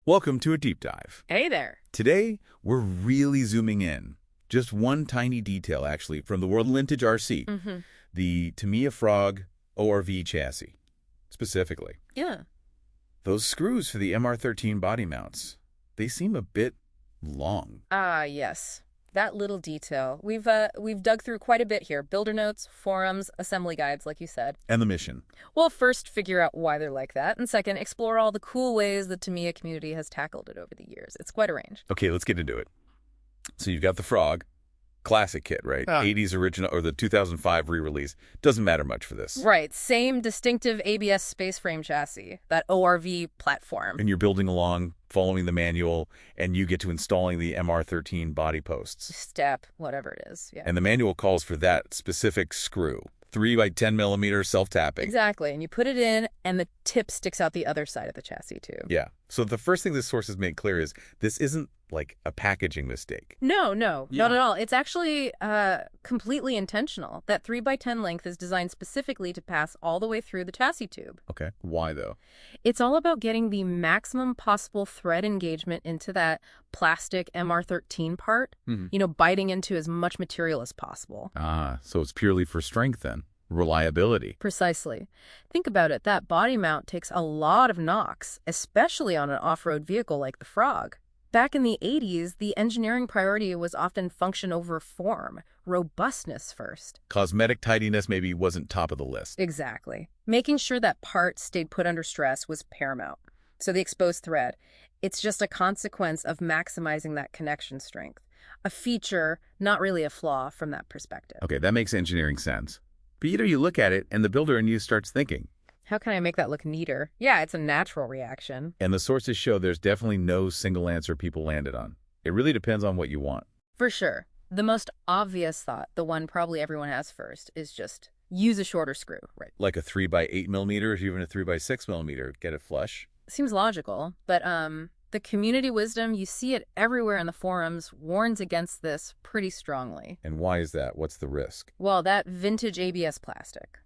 Welcome to a deep dive. Hey there. Today, we're really zooming in. Just one tiny detail, actually, from the World Vintage RC, the Tamiya Frog ORV chassis, specifically. Yeah. Those screws for the MR13 body mounts, they seem a bit long. Yes. That little detail. We've dug through quite a bit here. Builder notes, forums, assembly guides, like you said. And the mission. Well, first, figure out why they're like that. And second, explore all the cool ways the Tamiya community has tackled it over the years. It's quite a range. Okay, let's get into it. So you've got the Frog, classic kit, right? 80s original, or the 2005 re-release. Doesn't matter much for this. Right. Same distinctive ABS space frame chassis, that ORV platform. And you're building along, following the manual, and you get to installing the MR13 body posts. Step, whatever it is. Yeah. And the manual calls for that specific screw, 3 by 10 millimeter self-tapping. Exactly. And you put it in, and the tip sticks out the other side of the chassis, too. Yeah. So the first thing this source has made clear is this isn't like a packaging mistake. No, not at all. It's actually completely intentional. That 3 by 10 length is designed specifically to pass all the way through the chassis tube. Okay. Why, though? It's all about getting the maximum possible thread engagement into that plastic MR13 part, biting into as much material as possible. So it's purely for strength then. Reliability. Precisely. Think about it. That body mount takes a lot of knocks, especially on an off-road vehicle like the Frog. Back in the 80s, the engineering priority was often function over form, robustness first. Cosmetic tidiness maybe wasn't top of the list. Exactly. Making sure that part stayed put under stress was paramount. So the exposed thread, it's just a consequence of maximizing that connection strength. A feature, not really a flaw from that perspective. Okay, that makes engineering sense. But you look at it, and the builder in you starts thinking, how can I make that look neater? Yeah, it's a natural reaction. And the sources show there's definitely no single answer people landed on. It really depends on what you want. For sure. The most obvious thought, the one probably everyone has first, is just use a shorter screw. Right. Like a 3 by 8 millimeter, or even a 3 by 6 millimeter. Get it flush. Seems logical, but the community wisdom, you see it everywhere in the forums, warns against this pretty strongly. And why is that? What's the risk? Well, that vintage ABS plastic.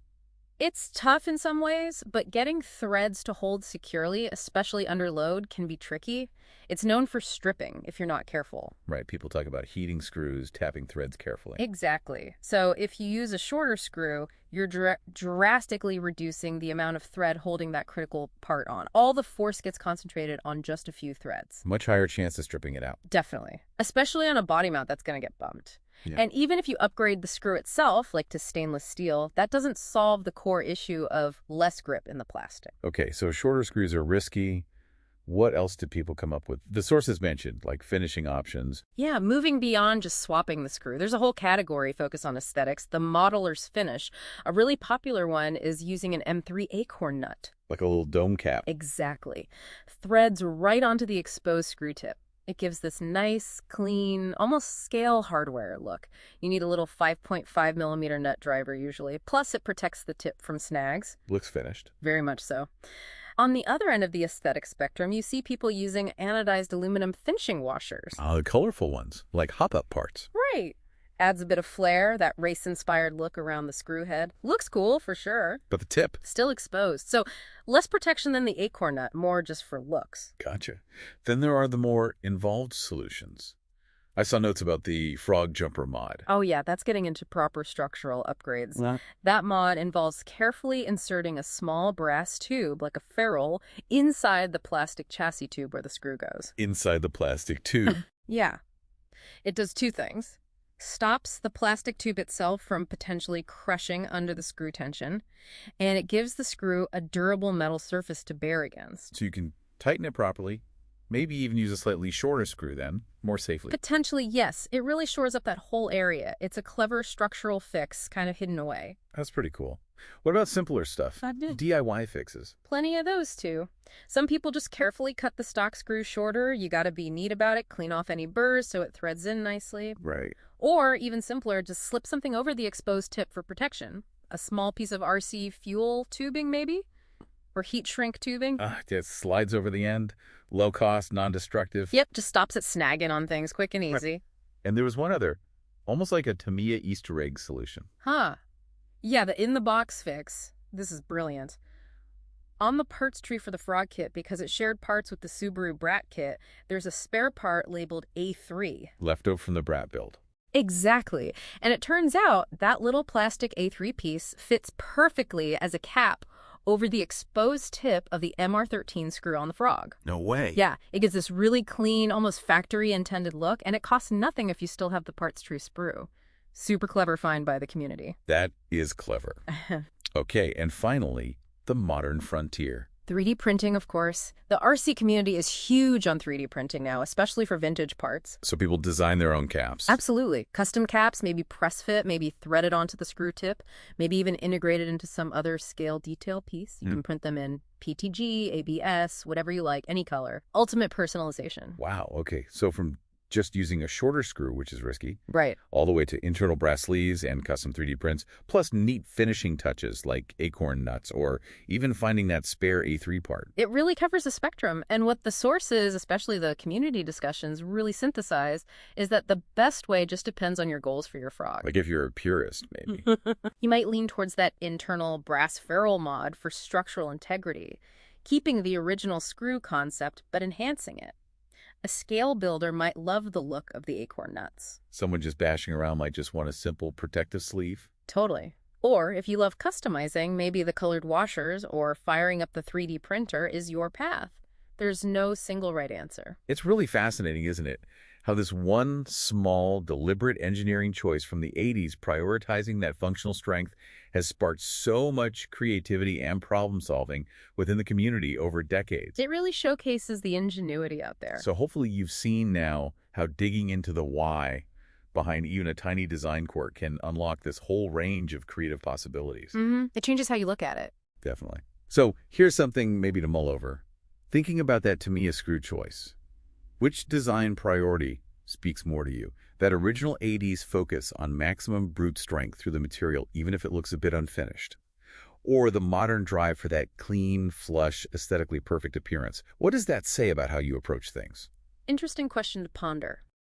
It's tough in some ways, but getting threads to hold securely, especially under load, can be tricky. It's known for stripping if you're not careful. Right, people talk about heating screws, tapping threads carefully. Exactly. So if you use a shorter screw, you're drastically reducing the amount of thread holding that critical part on. All the force gets concentrated on just a few threads. Much higher chance of stripping it out. Definitely. Especially on a body mount that's going to get bumped. Yeah. And even if you upgrade the screw itself, like to stainless steel, that doesn't solve the core issue of less grip in the plastic. Okay, so shorter screws are risky. What else did people come up with? The sources mentioned, like finishing options. Yeah, moving beyond just swapping the screw. There's a whole category focused on aesthetics, the modeler's finish. A really popular one is using an M3 acorn nut. Like a little dome cap. Exactly. Threads right onto the exposed screw tip. It gives this nice, clean, almost scale hardware look. You need a little 5.5 millimeter nut driver usually. Plus, it protects the tip from snags. Looks finished. Very much so. On the other end of the aesthetic spectrum, you see people using anodized aluminum finishing washers. The colorful ones, like hop-up parts. Right. Adds a bit of flair, that race-inspired look around the screw head. Looks cool, for sure. But the tip? Still exposed. So less protection than the acorn nut, more just for looks. Gotcha. Then there are the more involved solutions. I saw notes about the Frog Jumper mod. Oh yeah, that's getting into proper structural upgrades. Yeah. That mod involves carefully inserting a small brass tube, like a ferrule, inside the plastic chassis tube where the screw goes. Inside the plastic tube. Yeah. It does two things. Stops the plastic tube itself from potentially crushing under the screw tension, and it gives the screw a durable metal surface to bear against. So you can tighten it properly, maybe even use a slightly shorter screw then, more safely. Potentially, yes. It really shores up that whole area. It's a clever structural fix, kind of hidden away. That's pretty cool. What about simpler stuff? DIY fixes. Plenty of those, too. Some people just carefully cut the stock screw shorter. You gotta be neat about it, clean off any burrs so it threads in nicely. Right. Or, even simpler, just slip something over the exposed tip for protection. A small piece of RC fuel tubing, maybe? Or heat shrink tubing. It slides over the end. Low cost, non-destructive. Yep, just stops it snagging on things quick and easy. And there was one other, almost like a Tamiya Easter egg solution. Huh. Yeah, the in-the-box fix. This is brilliant. On the parts tree for the Frog kit, because it shared parts with the Subaru Brat kit, there's a spare part labeled A3. Left over from the Brat build. Exactly. And it turns out that little plastic A3 piece fits perfectly as a cap over the exposed tip of the MR13 screw on the Frog. No way. Yeah, it gives this really clean, almost factory-intended look, and it costs nothing if you still have the parts tree sprue. Super clever find by the community. That is clever. Okay, and finally, the modern frontier. 3D printing, of course. The RC community is huge on 3D printing now, especially for vintage parts. So people design their own caps. Absolutely. Custom caps, maybe press fit, maybe threaded onto the screw tip, maybe even integrated into some other scale detail piece. You can print them in PTG, ABS, whatever you like, any color. Ultimate personalization. Wow, okay. So from just using a shorter screw, which is risky, Right. all the way to internal brass sleeves and custom 3D prints, plus neat finishing touches like acorn nuts or even finding that spare A3 part. It really covers the spectrum, and what the sources, especially the community discussions, really synthesize is that the best way just depends on your goals for your Frog. Like if you're a purist, maybe. You might lean towards that internal brass ferrule mod for structural integrity, keeping the original screw concept but enhancing it. A scale builder might love the look of the acorn nuts. Someone just bashing around might just want a simple protective sleeve. Totally. Or if you love customizing, maybe the colored washers or firing up the 3D printer is your path. There's no single right answer. It's really fascinating, isn't it? How this one small, deliberate engineering choice from the 80s prioritizing that functional strength has sparked so much creativity and problem solving within the community over decades. It really showcases the ingenuity out there. So hopefully you've seen now how digging into the why behind even a tiny design quirk can unlock this whole range of creative possibilities. It changes how you look at it. Definitely. So here's something maybe to mull over. Thinking about that Tamiya screw choice. Which design priority speaks more to you? That original 80s focus on maximum brute strength through the material, even if it looks a bit unfinished? Or the modern drive for that clean, flush, aesthetically perfect appearance? What does that say about how you approach things? Interesting question to ponder.